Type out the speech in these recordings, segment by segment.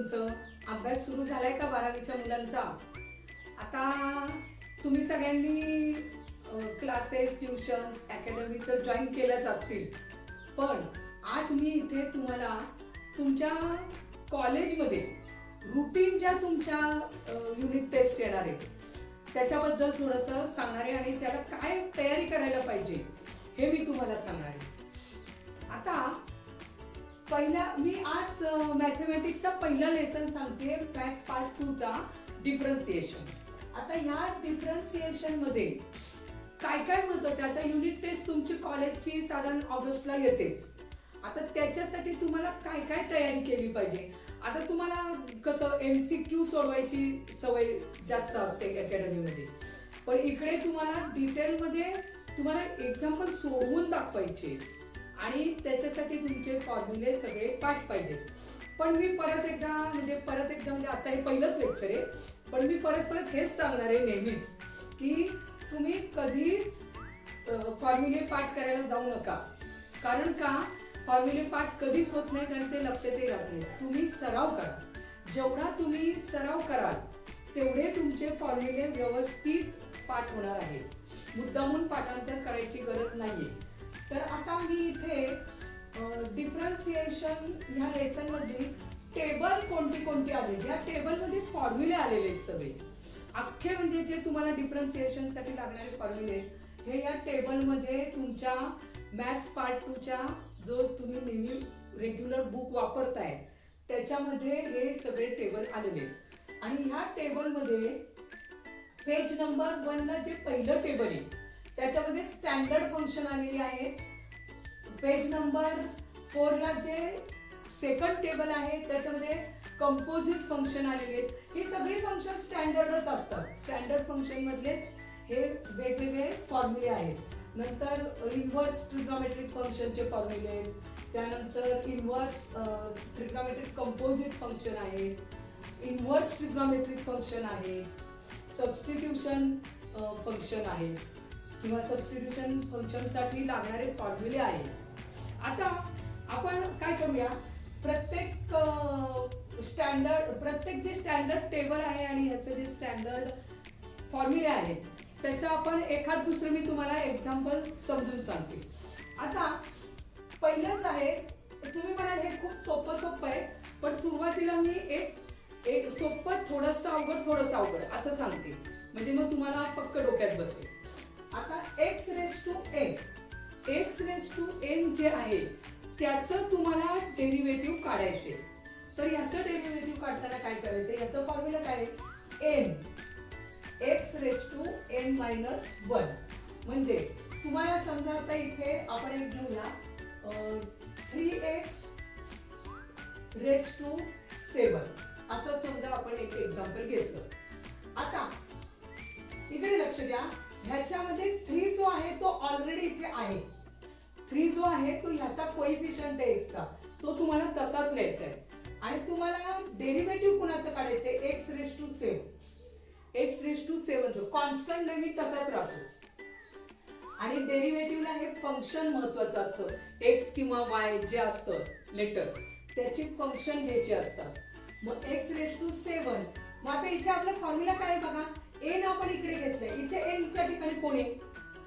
तुमचं? अभ्यास सुरू झालाय का 12वीच्या मुलांचा? आता तुम्ही सगळ्यांनी क्लासेस, ट्युशन्स, अकॅडमी तर जॉईन केल्याच असतील, पण आज मी इथे तुम्हाला तुमच्या कॉलेजमध्ये रुटीन ज्या तुमच्या युनिट टेस्ट येणार आहेत त्याच्याबद्दल थोडंसं सांगणार आहे आणि त्याला काय तयारी करायला पाहिजे हे मी तुम्हाला सांगणार आहे. आता मी आज मॅथमॅटिक्सचा पहिला लेसन सांगते, मॅथ्स पार्ट 2 चा डिफरन्सिएशन. आता ह्या डिफरन्सिएशन मध्ये काय काय महत्वाचं आहे. आता युनिट टेस्ट तुमची कॉलेजची साधारण ऑगस्टला येतेच. आता त्याच्यासाठी तुम्हाला काय काय तयारी केली पाहिजे. आता तुम्हाला कसं MCQ सोडवायची सवय जास्त असते अकॅडमीमध्ये, पण इकडे तुम्हाला डिटेलमध्ये तुम्हाला एक्झाम्पल सोडवून दाखवायचे आणि त्याच्यासाठी तुमचे फॉर्म्युले सगळे पाठ पाहिजे. पण मी परत एकदा म्हणजे आता हे पहिलंच लेक्चर आहे, पण मी परत हेच सांगणार आहे नेहमीच की तुम्ही कधीच फॉर्म्युले पाठ करायला जाऊ नका. कारण का फॉर्म्युले पाठ कधीच होत नाहीत आणि ते लक्षातही राहत नाही. तुम्ही सराव करा. जेवढा तुम्ही सराव कराल तेवढे तुमचे फॉर्म्युले व्यवस्थित पाठ होणार आहे. मुद्दामून पाठांतर करायची गरज नाहीये. तर आता मी इथे डिफरन्सिएशन ह्या लेसन मध्ये टेबल कोणती आले, या टेबल मध्ये फॉर्म्युले आलेले आहेत सगळे अख्खे. म्हणजे जे तुम्हाला डिफरन्सिएशन साठी लागणारे फॉर्म्युले हे या टेबल मध्ये तुमच्या मॅथ्स पार्ट 2 च्या जो तुम्ही नेहमी रेग्युलर बुक वापरताय त्याच्यामध्ये हे सगळे टेबल आलेले आहेत. आणि ह्या टेबल मध्ये पेज नंबर 1 ला जे पहिलं टेबल आहे त्याच्यामध्ये स्टँडर्ड फंक्शन आलेली आहेत. पेज नंबर 4 ला जे सेकंड टेबल आहे त्याच्यामध्ये कंपोजिट फंक्शन आलेले आहेत. ही सगळी फंक्शन स्टँडर्डच असतात. स्टँडर्ड फंक्शन मधलेच हे वेगवेगळे फॉर्म्युले आहेत. नंतर इनव्हर्स ट्रिग्नोमेट्रिक फंक्शनचे फॉर्म्युले आहेत. त्यानंतर इनव्हर्स ट्रिग्नोमेट्रिक कंपोजिट फंक्शन आहे, इनव्हर्स ट्रिग्नोमेट्रिक फंक्शन आहे, सबस्टिट्यूशन फंक्शन आहे किंवा सबस्टिट्यूशन फंक्शन साठी लागणारे फॉर्म्युले आहेत. आता आपण काय करूया, प्रत्येक जे स्टँडर्ड टेबल आहे आणि ह्याचे जे स्टँडर्ड फॉर्म्युले आहेत त्याचं आपण एखाद दुसरं मी तुम्हाला एक्झाम्पल समजून सांगते. आता पहिलंच आहे, तुम्ही म्हणाल हे खूप सोपं आहे, पण सुरुवातीला मी एक सोपं थोडंसं अवघड असं सांगते, म्हणजे मग तुम्हाला पक्क डोक्यात बसेल. आता x रेस टू n जे आहे त्याचं तुम्हाला डेरिव्हेटिव्ह काढायचे. तर ह्याचं डेरिव्हेटिव्ह काढताना काय करायचं, ह्याचं फॉर्म्युला काय आहे, x raise to n minus 1. म्हणजे तुम्हाला समजा आता इथे आपण एक घेऊया 3x रेस टू 7 असं समजा आपण एक एक्झाम्पल घेतलं. आता इकडे लक्ष द्या, ह्याच्यामध्ये 3 जो आहे तो ऑलरेडी इथे आहे. 3 जो आहे तो ह्याचा कोइफिशियंट आहे x चा, तो तुम्हाला तसाच लिहायचा आहे. आणि तुम्हाला डेरिव्हेटिव्ह कुणाचं काढायचंय, x raise to 7. x raise to 7 जो कॉन्स्टंट नेहमी तसाच राहतो आणि डेरिव्हेटिव्हला हे फंक्शन महत्वाचं असतं. x किंवा y जे असतं लेटर त्याची फंक्शन घ्यायची असतात. मग x रेस टू 7. मग आता इथे आपला फॉर्म्युला काय आहे बघा, n आपण इकडे घेतलंय, इथे n च्या ठिकाणी कोण आहे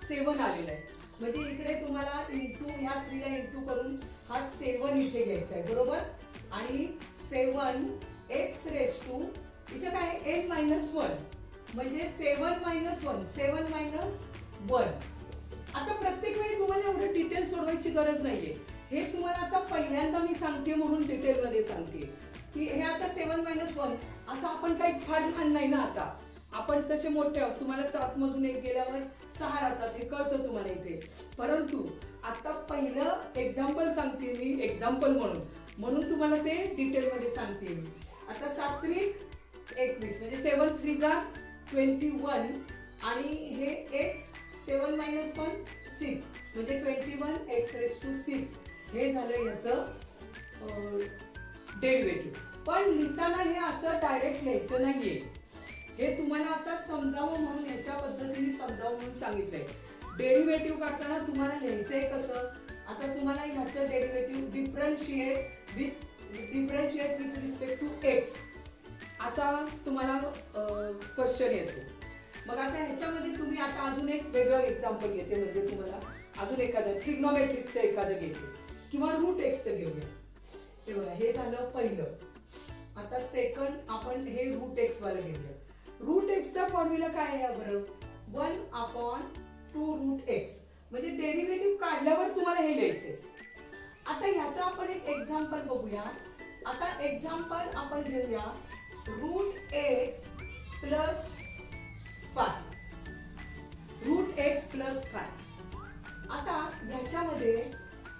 7 आलेला आहे. म्हणजे इकडे तुम्हाला इंटू ह्या 3 ला इंटू करून हा 7 इथे घ्यायचा आहे, बरोबर. आणि 7 x रेस टू इथे काय n मायनस 1 म्हणजे 7 मायनस 1. आता प्रत्येक वेळी तुम्हाला एवढं डिटेल सोडवायची गरज नाहीये. हे तुम्हाला आता पहिल्यांदा मी सांगते म्हणून डिटेल मध्ये सांगते की हे आता 7 मायनस 1 असं आपण काही फार लहान नाही ना. आता आपण तसे मोठे आहोत. तुम्हाला 7 मधून 1 गेल्यावर 6 राहतात, हे कळतं तुम्हाला इथे. परंतु आता पहिलं एक्झाम्पल सांगते मी, एक्झाम्पल म्हणून तुम्हाला ते डिटेल मध्ये सांगते मी. आता 7 त्रिक 21 म्हणजे 7 3 जा 21 आणि हे x 7 मायनस 1 6 म्हणजे 21 x रेस टू 6 हे झालं याचं डेरिव्हेटिव्ह. पण लिहिताना हे असं डायरेक्ट लिहायचं नाहीये. हे तुम्हाला आता समजावं म्हणून ह्याच्या पद्धतीने समजावं म्हणून सांगितलंय. डेरिव्हेटिव्ह काढताना तुम्हाला लिहायचंय कसं, आता तुम्हाला ह्याचं derivative differentiate with differentiate with respect to x असा तुम्हाला क्वेश्चन येतो. मग आता ह्याच्यामध्ये तुम्ही आता अजून एक वेगळं एक्झाम्पल घेते, म्हणजे तुम्हाला अजून एखादं ट्रिग्नोमेट्रिकचं एखादं घेते किंवा रूट एक्सचं घेऊया. हे बघा, हे झालं पहिलं. आता सेकंड आपण हे रूट एक्स वाला घेऊया. रूट एक्सचा फॉर्म्युला काय आहे बरं? 1/2 रूट एक्स, म्हणजे डेरिव्हेटिव्ह काढल्यावर तुम्हाला हे लिहायचंय. आता ह्याचा आपण एक एक्झाम्पल बघूया. आता एक्झाम्पल आपण घेऊया root x plus 5. Root x plus 5. आता ह्याच्यामध्ये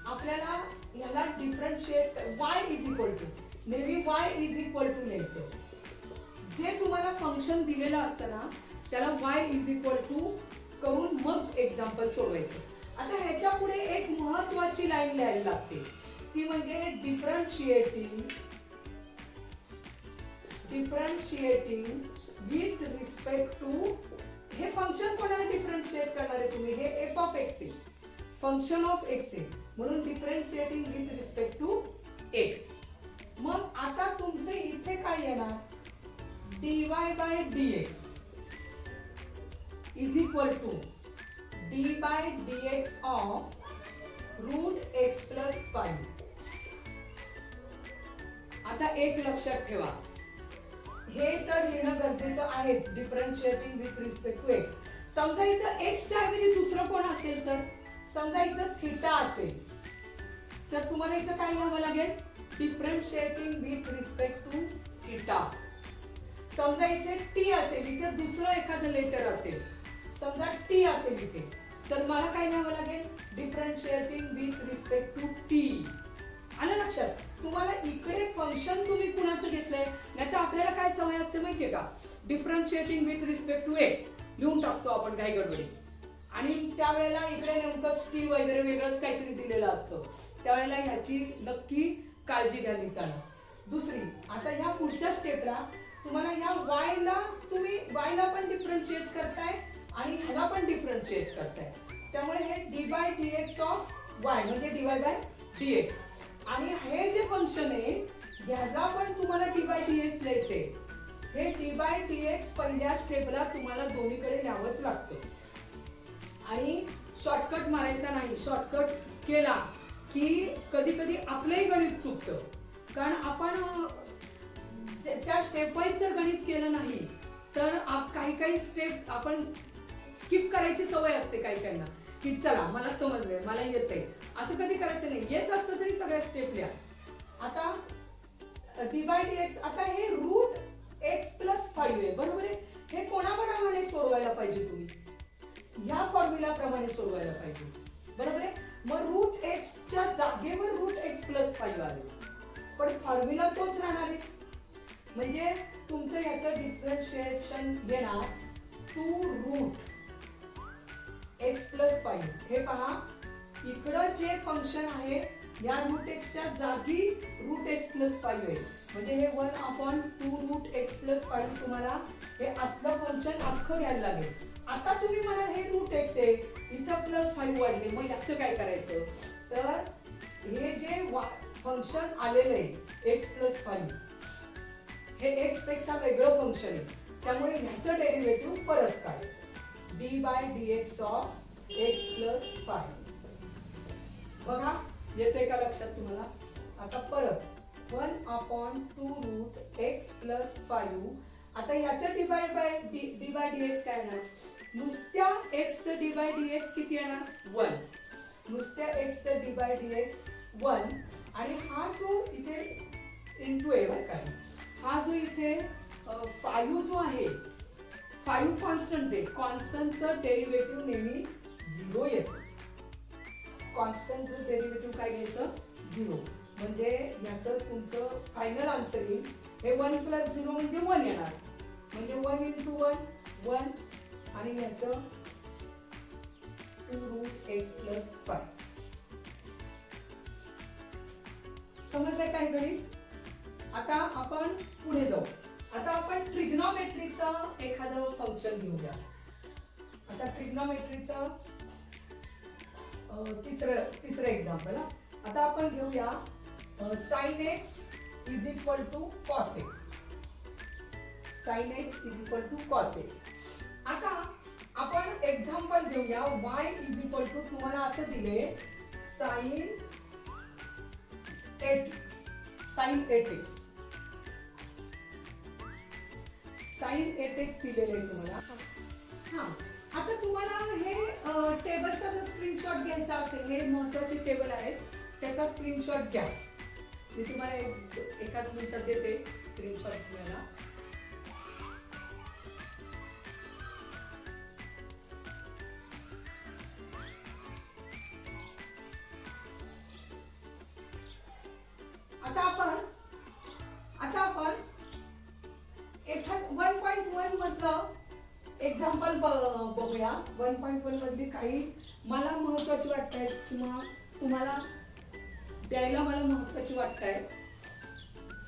आपल्याला ह्याला differentiate y is equal to, नेहमी y इज इक्वल टू लिहायचं. जे तुम्हाला फंक्शन दिलेलं असतं ना त्याला y इज इक्वल टू करून मग एक्झाम्पल सोडवायचं. आता ह्याच्या पुढे एक महत्वाची लाईन लिहायला लागते, ती म्हणजे डिफरन्शिएटिंग विथ रिस्पेक्ट टू. हे फंक्शन कोणाला डिफरन्शिएट करणार आहे तुम्ही? हे एफ ऑफ एक्स आहे, फंक्शन ऑफ एक्स आहे, म्हणून differentiating with respect to x. मग आता तुमचे इथे काय येणार? dy by dx is equal to d by dx of root x plus 5. आता एक लक्षात ठेवा, हे तर लिहिणं गरजेचं आहेच, differentiating with respect to x. समजा इथं एक्सच्या ऐवजी दुसरं कोण असेल तर, समजा इथं थिटा असेल तर तुम्हाला इथं काय लिहावं लागेल? Differentiating with respect to theta. समजा इथे टी असेल, इथे दुसरं एखादं लेटर असेल, समजा टी असेल इथे, तर मला काय लिहावं लागेल? Differentiating with respect to t. आलं लक्षात? तुम्हाला इकडे फंक्शन तुम्ही कुणाचं घेतलंय, नाही तर आपल्याला काय सवय असते माहितीये का? Differentiating with respect to x लिहून टाकतो आपण काही गडबडी, आणि त्यावेळेला इकडे नेमकं टी वगैरे वेगळंच काहीतरी दिलेलं असतं. त्यावेळेला ह्याची नक्की काळजी घ्या लिहिताना. दुसरी, आता ह्या पुढच्या स्टेपला तुम्हाला ह्या वायला तुम्ही वायला पण डिफरन्शिएट करताय आणि ह्याला पण डिफरन्शिएट करताय. त्यामुळे हे D by D x of Y म्हणजे D Y by D X. आणि हे जे फंक्शन आहे ह्याला पण तुम्हाला डी बाय डी एक्स लिहायचंय. हे डी बाय डी एक्स पहिल्या स्टेपला तुम्हाला दोन्हीकडे लिहावंच लागतं. आणि शॉर्टकट मारायचा नाही. शॉर्टकट केला की कधी कधी आपलंही गणित चुकतं, कारण आपण त्या स्टेप वाईज जर गणित केलं नाही तर काही काही स्टेप आपण स्किप करायची सवय असते काही काहींना, की चला मला समजलंय, मला येतंय, असं कधी करायचं नाही. येत असतं तरी सगळ्या स्टेप लिहा. आता डी बाय डी एक्स, आता हे रूट एक्स प्लस 5 आहे, बरोबर आहे. हे कोणाप्रमाणे सोडवायला पाहिजे? तुम्ही ह्या फॉर्म्युला प्रमाणे सोडवायला पाहिजे, बरोबर आहे. मग रूट एक्सच्या जागेवर रूट एक्स प्लस 5 आले, पण फॉर्म्युला तोच राहणार आहे. म्हणजे तुमचं ह्याचं डिफरन्शिएशन घेणार 2 रूट एक्स प्लस 5. हे पहा, इकडं जे फंक्शन आहे या रूट एक्सच्या जागी रूट एक्स प्लस 5 आहे, म्हणजे हे 1/2 रूट एक्स प्लस 5 तुम्हाला हे आतलं फंक्शन अख्खं घ्यायला लागेल. आता तुम्ही म्हणाल हे रूट एक्स आहे, इथं प्लस 5 वाढले, मग याचं काय करायचं? तर हे जे फंक्शन आलेलं आहे एक्स प्लस 5, हे एक्स पेक्षा वेगळं फंक्शन आहे, त्यामुळे ह्याचं डेरिव्हेटिव्ह परत काढायचं. D by D x of x plus 5. बघा येते का लक्षात तुम्हाला? आता परत 1/2 रूट एक्स प्लस 5. आता ह्याचं डी बाय डी एक्स काय येणार? नुसत्या एक्सचं डी बाय डी एक्स किती येणार? 1. नुसत्या एक्सचं डी बाय डी एक्स 1. आणि हा जो इथे इंटू आहे बरं काय, हा जो इथे 5 जो आहे, 5 कॉन्स्टंट आहे. कॉन्स्टंटचं डेरिव्हेटिव्ह नेहमी 0 येतं. कॉन्स्टंटचं डेरिव्हेटिव्ह काय घ्यायचं? 0. म्हणजे याचं तुमचं फायनल आन्सर येईल हे 1 + 0 म्हणजे 1 येणार. म्हणजे 1 × 1 1, आणि याचं 2 रूट एक्स प्लस 5. समजलंय काय गणित? आता आपण पुढे जाऊ. आता आपण ट्रिग्नोमेट्रीचं एखादं फंक्शन घेऊया. आता ट्रिग्नोमेट्रीचं तिसरं एक्झाम्पल. आता आपण घेऊया sin x is equal to cos x. Sine x is equal to cos x. आता आपण एक्झाम्पल घेऊया. y इज इक्वल टू तुम्हाला असं दिले sign 8x. Sign 8x. Sign 8x दिलेलं आहे तुम्हाला. हा, आता तुम्हाला हे टेबलचा जर स्क्रीनशॉट घ्यायचा असेल, हे महत्त्वाचे टेबल आहेत, त्याचा स्क्रीनशॉट घ्या. मी तुम्हाला एकाच मिनिटात देते स्क्रीनशॉट घ्यायला. आता आपण एखाद 1.1 मधलं एक्झाम्पल बघूया. 1.1 मधली काही मला महत्वाची वाटतायत किंवा तुम्हाला द्यायला मला महत्वाची वाटतायत,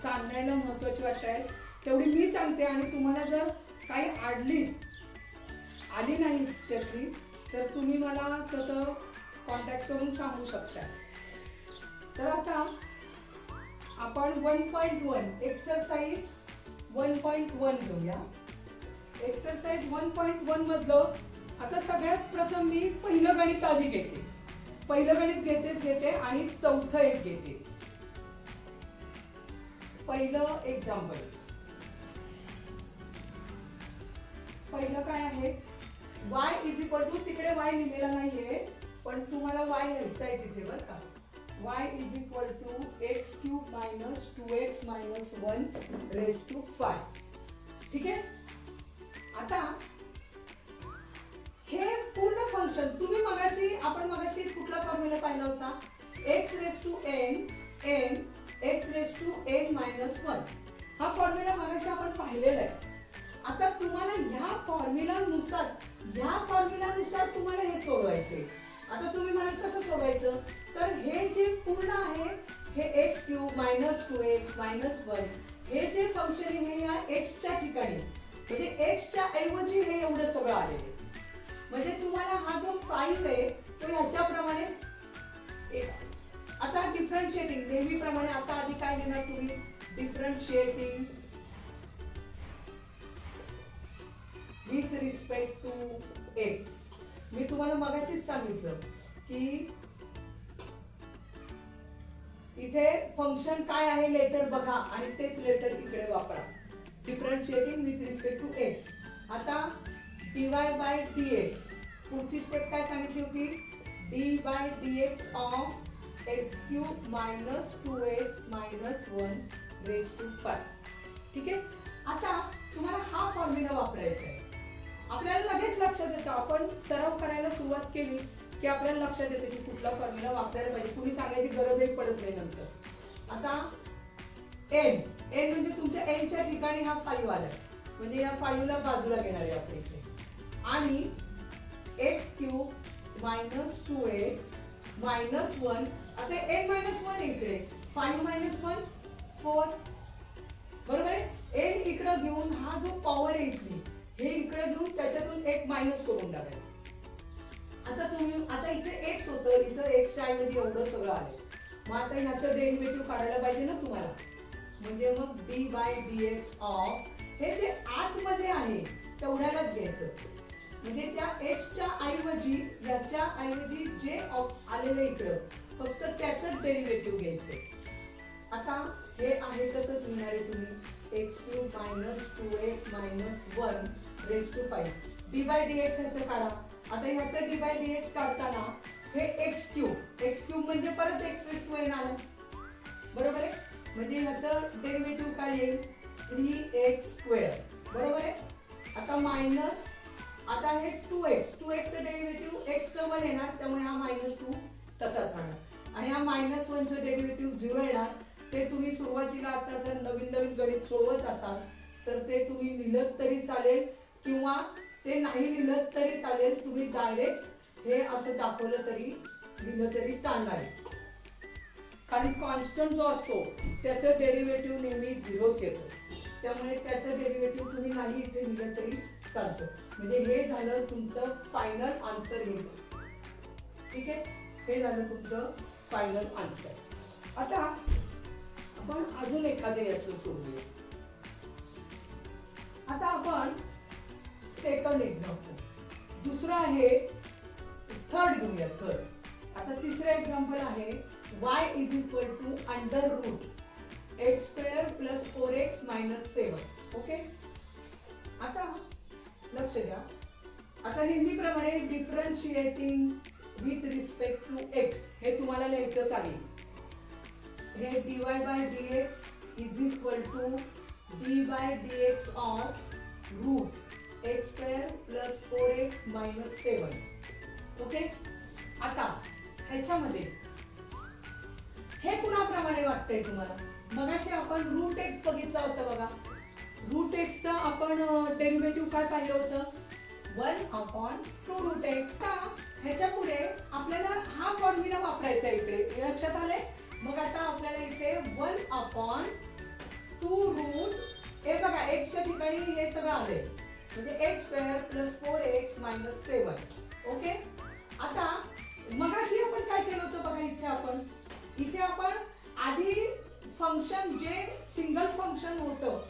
सांगायला महत्वाची वाटतायत, तेवढी मी सांगते. आणि तुम्हाला जर काही आली नाही त्यातली तर तुम्ही मला तसं कॉन्टॅक्ट करून सांगू शकता. तर आता आपण 1.1 एक्सरसाइज 1.1 घेऊया. एक्सरसाइज 1.1 मधलं आता सगळ्यात प्रथम मी पहिलं गणित आधी घेते. पहिलं गणित घेते आणि चौथं एक घेते. पहिलं एक्झाम्पल. पहिलं काय आहे? y इज इक्वल टू, तिकडे y लिहिलेला नाहीये पण तुम्हाला y लिहायचा आहे तिथे बरं का. y is equal to x cube minus 2x minus 1 raise to 5. ठीक आहे. आता हे पूर्ण फंक्शन आपण मगाशी कुठला फॉर्म्युला पाहिला होता? x raise to n x raise to n minus 1. हा फॉर्म्युला मगाशी आपण पाहिलेला आहे. आता तुम्हाला ह्या फॉर्म्युलानुसार तुम्हाला हे सोडवायचे. आता तुम्ही म्हणाल कसं सोडवायचं? तर हे जे पूर्ण आहे हे x cube minus 2x minus 1 हे जे फंक्शन आहे हे या एक्सच्या ठिकाणी, म्हणजे एक्सच्या ऐवजी हे एवढं सगळं आलेलं. म्हणजे तुम्हाला हा जो 5 आहे तो ह्याच्याप्रमाणेच येईल. आता डिफरन्शिएटिंग नेहमीप्रमाणे आता आधी काय घेणार तुम्ही? Differentiating with respect to X. मी तुम्हाला मगाशीच सांगितलं की इथे फंक्शन काय आहे लेटर बघा आणि तेच लेटर इकडे वापरा. Differentiating with respect to x. आता dy बाय dx. पुढची स्टेप काय सांगितली होती? dy by dx of x cube minus 2x minus 1 raise to 5. ठीक आहे. आता तुम्हाला हा फॉर्म्युला वापरायचा आहे. आपल्याला लगेच लक्षात येतं, आपण सराव करायला सुरुवात केली की आपल्याला लक्षात येतं की कुठला फॉर्म्युला वापरायला पाहिजे. कुणी सांगायची गरजही पडत नाही नंतर. आता n म्हणजे तुमच्या n च्या ठिकाणी हा 5 आला, म्हणजे या 5 ला बाजूला घेणार आहे आपण इथे. आणि x cube minus 2x minus 1. आता n मायनस 1 इकडे, 5 मायनस 1 4. बरोबर आहे. n इकडे घेऊन हा जो पॉवर आहे इथली हे इकडे घेऊन त्याच्यातून एक मायनस करून टाकायचं. आता इथे एक्स होतं, इथं एक्सच्या ऐवजी एवढं सगळं आलं. मग आता ह्याचं डेरिव्हेटिव्ह काढायला पाहिजे ना तुम्हाला. म्हणजे मग डी बाय dx ऑफ हे जे आतमध्ये आहे तेवढ्यालाच घ्यायचं. म्हणजे त्या एक्सच्या ऐवजी याच्या ऐवजी जे आलेलं इकडं फक्त त्याचंच डेरिव्हेटिव्ह घ्यायचं. आता हे आहे तसंच लिहिणार आहे तुम्ही. X cube minus 2x minus 1 raise to 5. D by dx ह्याचं काढा. आता ह्याचं डी बाय dx काढताना हे एक्स क्यूब म्हणजे परत एक्स रेज टू n आलं. बरोबर आहे. म्हणजे ह्याचं डेरिव्हेटिव्ह काय येईल? 3x square. बरोबर आहे. आता मायनस, आता हे 2x चं डेरिव्हेटिव्ह एक्सचं 1 येणार, त्यामुळे हा मायनस 2 तसाच राहणार. आणि हा मायनस 1 चं डेरिव्हेटिव्ह 0 येणार. ते तुम्ही सुरुवातीला आता जर नवीन गणित सोडवत असाल तर ते तुम्ही लिहिलं तरी चालेल किंवा ते नाही लिहिलं तरी चालेल. तुम्ही डायरेक्ट हे असं दाखवलं तरी लिहिलं तरी चालणार आहे. कारण कॉन्स्टंट जो असतो त्याचं डेरिव्हेटिव्ह नेहमी 0च येतं. त्यामुळे त्याचं डेरिव्हेटिव्ह तुम्ही नाही इथे लिहिलं तरी चालतं. म्हणजे हे झालं तुमचं फायनल आन्सर. हे झालं. ठीक आहे. हे झालं तुमचं फायनल आन्सर. आता आपण अजून एखादं यातलं सोडूया. आता आपण सेकंड एक्झाम्पल, दुसरं आहे थर्ड घेऊया. थर्ड आता तिसरं एक्झाम्पल आहे y is equal to under root x square plus 4x minus 7. Okay, आता लक्ष द्या. आता नेहमीप्रमाणे differentiating with respect to x हे तुम्हाला लिहायचंच आहे. हे dy by dx is equal to d by dx of root x square plus 4x minus 7. Okay, आता ह्याच्यामध्ये हे कुणाप्रमाणे वाटतंय तुम्हाला? मगाशी आपण रूट एक्स बघितला होता बघा. रूट एक्सचा आपण डेरिव्हेटिव्ह काय पाहिलं होतं? 1/2 रूट एक्स. का ह्याच्या पुढे आपल्याला हा फॉर्म्युला वापरायचा इकडे, हे लक्षात आले? मग आता आपल्याला इथे 1/2 रूट, हे बघा एक्सच्या ठिकाणी हे सगळं आलंय म्हणजे x square plus 4x minus 7. Okay, आता मगाशी आपण काय केलं होतं बघा. इथे आपण आधी फंक्शन जे सिंगल फंक्शन होतं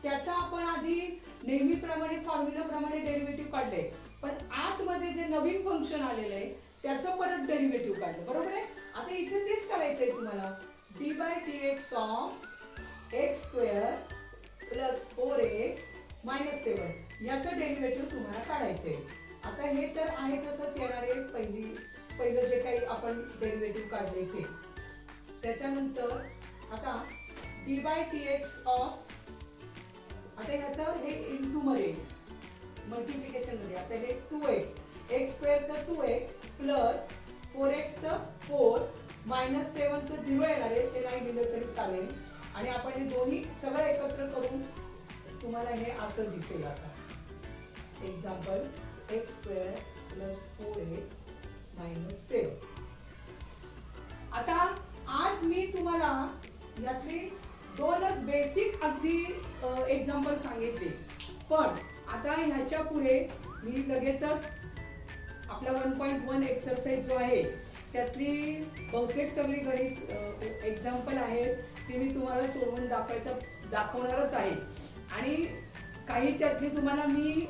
त्याचा आपण आधी नेहमीप्रमाणे फॉर्म्युलाप्रमाणे डेरिव्हेटिव्ह काढले, पण आतमध्ये जे नवीन फंक्शन आलेलं आहे त्याचं परत डेरिव्हेटिव्ह काढलं. बरोबर आहे? आता इथे तेच करायचंय तुम्हाला. D by dx of x square plus 4x minus 7 याचं डेरिव्हेटिव्ह तुम्हाला काढायचंय. आता हे तर आहे तसंच येणार आहे. पहिलं जे काही आपण डेरिव्हेटिव्ह काढले ते. त्याच्यानंतर आता डी बाय dx ऑफ, आता ह्याचं हे इंटू मध्ये मल्टिप्लिकेशन मध्ये, आता हे 2x एक्स स्क्वेअरचं 2x प्लस 4xचं 4 मायनस 7चं 0 येणार आहे. ते नाही दिलं तरी चालेल. आणि आपण हे दोन्ही सगळं एकत्र करून तुम्हाला हे असं दिसेल. आता example x square plus 4x minus 7. आता आज मी तुम्हाला यातली दोनच बेसिक अगदी एक्झाम्पल सांगितले, पण आता ह्याच्या पुढे मी लगेचच आपला 1.1 एक्सरसाइज जो आहे त्यातली बहुतेक सगळी गणित एक्झाम्पल आहेत ती मी तुम्हाला सोडवून दाखवणारच आहे. आणि काही त्यातली तुम्हाला मी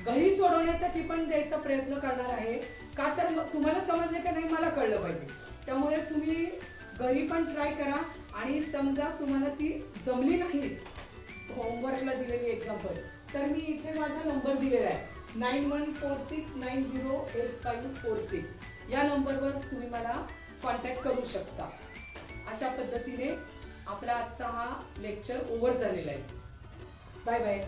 घरी सोडवण्यासाठी पण द्यायचा प्रयत्न करणार आहे. का तर तुम्हाला समजले का नाही मला कळलं पाहिजे. त्यामुळे तुम्ही घरी पण ट्राय करा. आणि समजा तुम्हाला ती जमली नाही होमवर्कला दिलेली एक्झाम्पल, तर मी इथे माझा नंबर दिलेला आहे 9146908546. या नंबरवर तुम्ही मला कॉन्टॅक्ट करू शकता. अशा पद्धतीने आपला आजचा हा लेक्चर ओव्हर झालेला आहे. Bye bye.